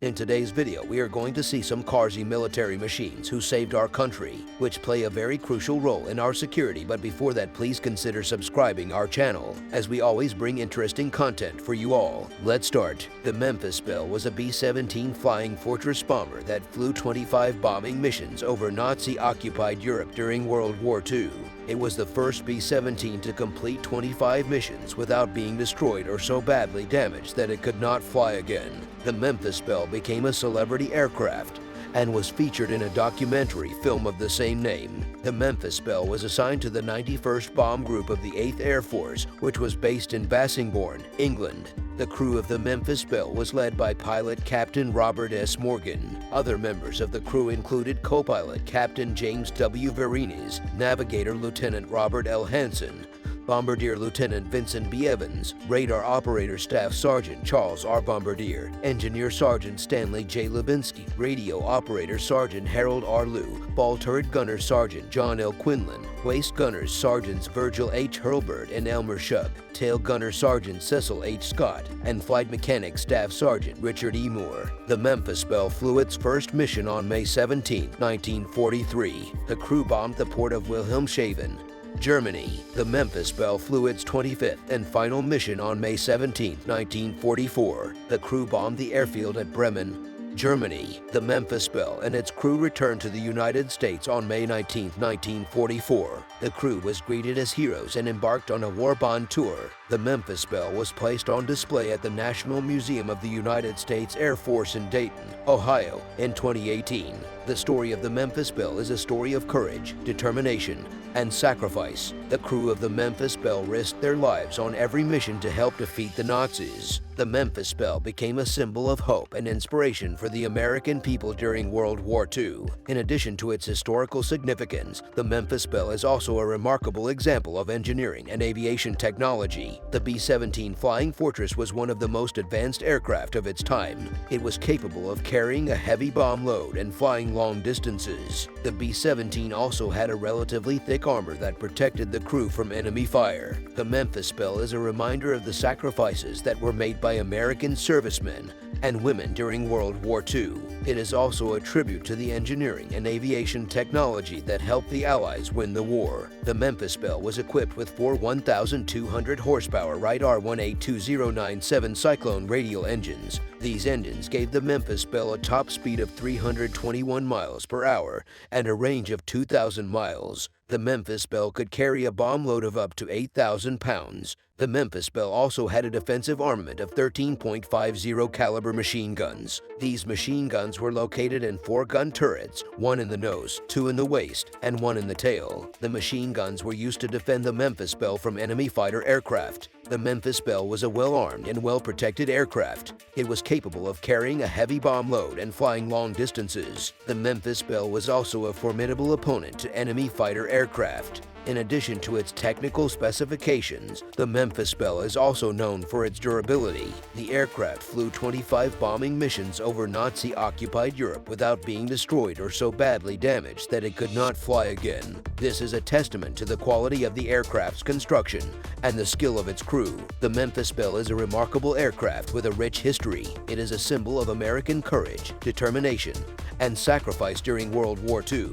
In today's video, we are going to see some crazy military machines who saved our country, which play a very crucial role in our security. But before that, please consider subscribing our channel, as we always bring interesting content for you all. Let's start. The Memphis Belle was a B-17 flying fortress bomber that flew 25 bombing missions over Nazi-occupied Europe during World War II. It was the first B-17 to complete 25 missions without being destroyed or so badly damaged that it could not fly again. The Memphis Belle became a celebrity aircraft and was featured in a documentary film of the same name. The Memphis Belle was assigned to the 91st Bomb Group of the 8th Air Force, which was based in Bassingbourn, England. The crew of the Memphis Belle was led by pilot Captain Robert S. Morgan. Other members of the crew included co-pilot Captain James W. Verines, navigator Lieutenant Robert L. Hansen, Bombardier Lieutenant Vincent B. Evans, Radar Operator Staff Sergeant Charles R. Bombardier, Engineer Sergeant Stanley J. Lubinsky, Radio Operator Sergeant Harold R. Lew, Ball Turret Gunner Sergeant John L. Quinlan, Waist Gunners Sergeants Virgil H. Hurlburt and Elmer Shub, Tail Gunner Sergeant Cecil H. Scott, and Flight Mechanic Staff Sergeant Richard E. Moore. The Memphis Belle flew its first mission on May 17, 1943. The crew bombed the port of Wilhelmshaven, Germany. The Memphis Belle flew its 25th and final mission on May 17, 1944. The crew bombed the airfield at Bremen, Germany. The Memphis Belle and its crew returned to the United States on May 19, 1944. The crew was greeted as heroes and embarked on a war bond tour. The Memphis Belle was placed on display at the National Museum of the United States Air Force in Dayton, Ohio, in 2018. The story of the Memphis Belle is a story of courage, determination, and sacrifice. The crew of the Memphis Belle risked their lives on every mission to help defeat the Nazis. The Memphis Belle became a symbol of hope and inspiration for the American people during World War II. In addition to its historical significance, the Memphis Belle is also a remarkable example of engineering and aviation technology. The B-17 Flying Fortress was one of the most advanced aircraft of its time. It was capable of carrying a heavy bomb load and flying long distances. The B-17 also had a relatively thick armor that protected the crew from enemy fire. The Memphis Belle is a reminder of the sacrifices that were made by American servicemen and women during World War II. It is also a tribute to the engineering and aviation technology that helped the Allies win the war. The Memphis Belle was equipped with four 1,200 horsepower Wright R182097 Cyclone radial engines. These engines gave the Memphis Belle a top speed of 321 miles per hour and a range of 2,000 miles. The Memphis Belle could carry a bomb load of up to 8,000 pounds. The Memphis Belle also had a defensive armament of 13.50 caliber machine guns. These machine guns were located in 4 gun turrets, 1 in the nose, 2 in the waist, and 1 in the tail. The machine guns were used to defend the Memphis Belle from enemy fighter aircraft. The Memphis Belle was a well-armed and well-protected aircraft. It was capable of carrying a heavy bomb load and flying long distances. The Memphis Belle was also a formidable opponent to enemy fighter aircraft. In addition to its technical specifications, the Memphis Belle is also known for its durability. The aircraft flew 25 bombing missions over Nazi-occupied Europe without being destroyed or so badly damaged that it could not fly again. This is a testament to the quality of the aircraft's construction and the skill of its crew. The Memphis Belle is a remarkable aircraft with a rich history. It is a symbol of American courage, determination, and sacrifice during World War II.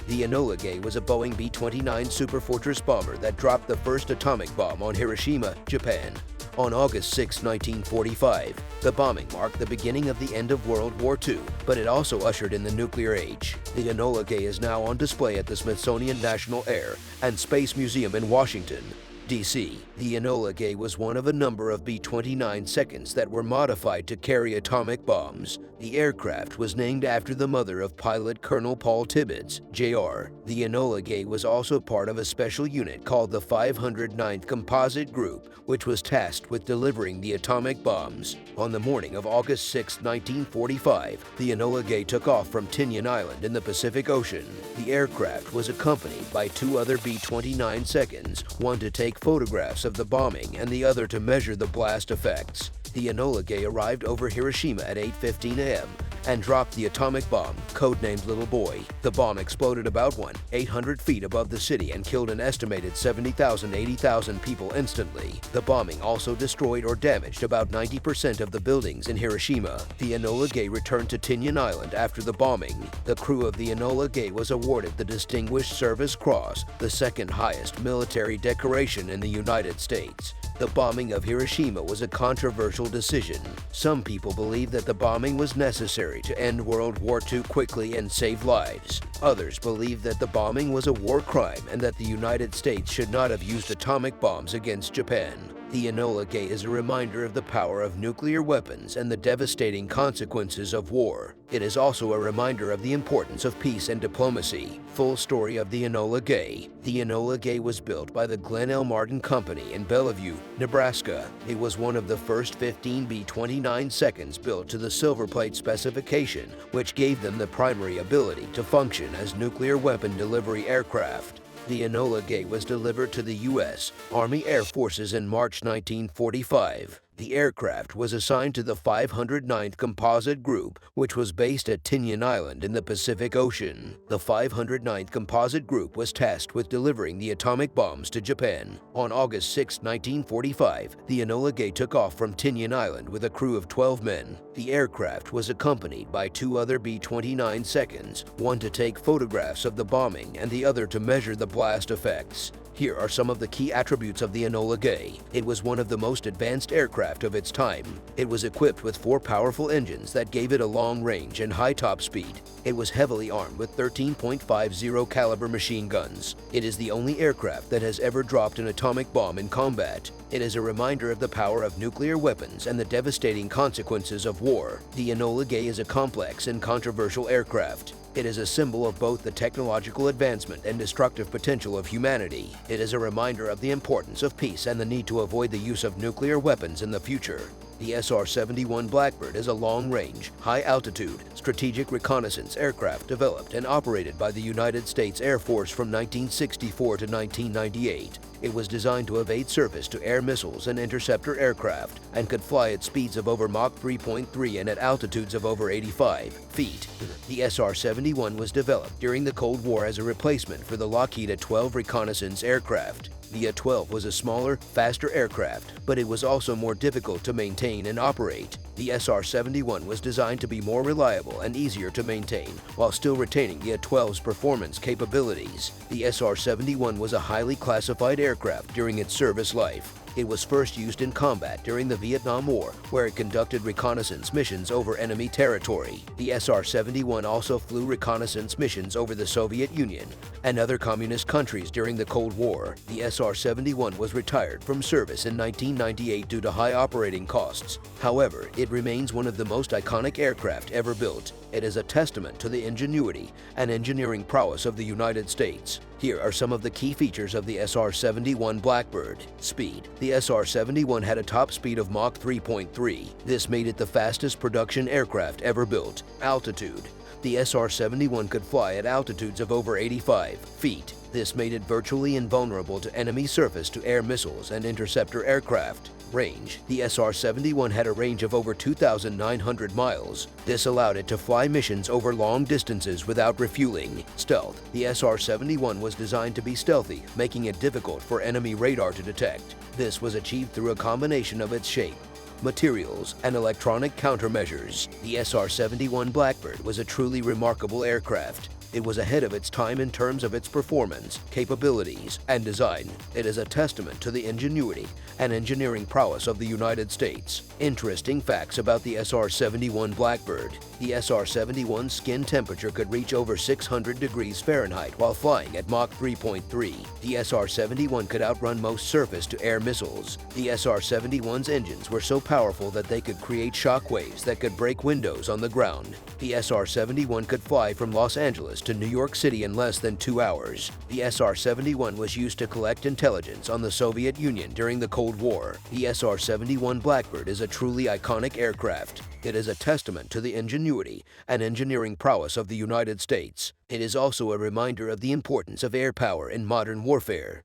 The Enola Gay was a Boeing B-29 Superfortress bomber that dropped the first atomic bomb on Hiroshima, Japan, on August 6, 1945. The bombing marked the beginning of the end of World War II, but it also ushered in the nuclear age. The Enola Gay is now on display at the Smithsonian National Air and Space Museum in Washington, D.C. The Enola Gay was one of a number of B-29 seconds that were modified to carry atomic bombs. The aircraft was named after the mother of pilot Colonel Paul Tibbets, Jr. The Enola Gay was also part of a special unit called the 509th Composite Group, which was tasked with delivering the atomic bombs. On the morning of August 6, 1945, the Enola Gay took off from Tinian Island in the Pacific Ocean. The aircraft was accompanied by 2 other B-29 seconds, one to take photographs of the bombing and the other to measure the blast effects. The Enola Gay arrived over Hiroshima at 8:15 a.m. and dropped the atomic bomb, codenamed Little Boy. The bomb exploded about 800 feet above the city and killed an estimated 70,000 to 80,000 people instantly. The bombing also destroyed or damaged about 90% of the buildings in Hiroshima. The Enola Gay returned to Tinian Island after the bombing. The crew of the Enola Gay was awarded the Distinguished Service Cross, the second highest military decoration in the United States. The bombing of Hiroshima was a controversial decision. Some people believe that the bombing was necessary to end World War II quickly and save lives. Others believe that the bombing was a war crime and that the United States should not have used atomic bombs against Japan. The Enola Gay is a reminder of the power of nuclear weapons and the devastating consequences of war. It is also a reminder of the importance of peace and diplomacy. Full story of the Enola Gay. The Enola Gay was built by the Glenn L. Martin Company in Bellevue, Nebraska. It was one of the first 15 B-29 seconds built to the silver plate specification, which gave them the primary ability to function as nuclear weapon delivery aircraft. The Enola Gay was delivered to the U.S. Army Air Forces in March 1945. The aircraft was assigned to the 509th Composite Group, which was based at Tinian Island in the Pacific Ocean. The 509th Composite Group was tasked with delivering the atomic bombs to Japan. On August 6, 1945, the Enola Gay took off from Tinian Island with a crew of 12 men. The aircraft was accompanied by two other B-29 seconds, one to take photographs of the bombing and the other to measure the blast effects. Here are some of the key attributes of the Enola Gay. It was one of the most advanced aircraft of its time. It was equipped with 4 powerful engines that gave it a long range and high top speed. It was heavily armed with 13.50 caliber machine guns. It is the only aircraft that has ever dropped an atomic bomb in combat. It is a reminder of the power of nuclear weapons and the devastating consequences of war. The Enola Gay is a complex and controversial aircraft. It is a symbol of both the technological advancement and destructive potential of humanity. It is a reminder of the importance of peace and the need to avoid the use of nuclear weapons in the future. The SR-71 Blackbird is a long-range, high-altitude, strategic reconnaissance aircraft developed and operated by the United States Air Force from 1964 to 1998. It was designed to evade surface-to-air missiles and interceptor aircraft and could fly at speeds of over Mach 3.3 and at altitudes of over 85 feet. The SR-71 was developed during the Cold War as a replacement for the Lockheed A-12 reconnaissance aircraft. The A-12 was a smaller, faster aircraft, but it was also more difficult to maintain and operate. The SR-71 was designed to be more reliable and easier to maintain, while still retaining the A-12's performance capabilities. The SR-71 was a highly classified aircraft during its service life. It was first used in combat during the Vietnam War, where it conducted reconnaissance missions over enemy territory. The SR-71 also flew reconnaissance missions over the Soviet Union and other communist countries during the Cold War. The SR-71 was retired from service in 1998 due to high operating costs. However, it remains one of the most iconic aircraft ever built. It is a testament to the ingenuity and engineering prowess of the United States. Here are some of the key features of the SR-71 Blackbird. Speed. The SR-71 had a top speed of Mach 3.3. This made it the fastest production aircraft ever built. Altitude. The SR-71 could fly at altitudes of over 85 feet. This made it virtually invulnerable to enemy surface-to-air missiles and interceptor aircraft. Range. The SR-71 had a range of over 2,900 miles. This allowed it to fly missions over long distances without refueling. Stealth. The SR-71 was designed to be stealthy, making it difficult for enemy radar to detect. This was achieved through a combination of its shape, materials, and electronic countermeasures. The SR-71 Blackbird was a truly remarkable aircraft. It was ahead of its time in terms of its performance, capabilities, and design. It is a testament to the ingenuity and engineering prowess of the United States. Interesting facts about the SR-71 Blackbird. The SR-71's skin temperature could reach over 600 degrees Fahrenheit while flying at Mach 3.3. The SR-71 could outrun most surface-to-air missiles. The SR-71's engines were so powerful that they could create shock waves that could break windows on the ground. The SR-71 could fly from Los Angeles to New York City in less than 2 hours. The SR-71 was used to collect intelligence on the Soviet Union during the Cold War. The SR-71 Blackbird is a truly iconic aircraft. It is a testament to the ingenuity and engineering prowess of the United States. It is also a reminder of the importance of air power in modern warfare.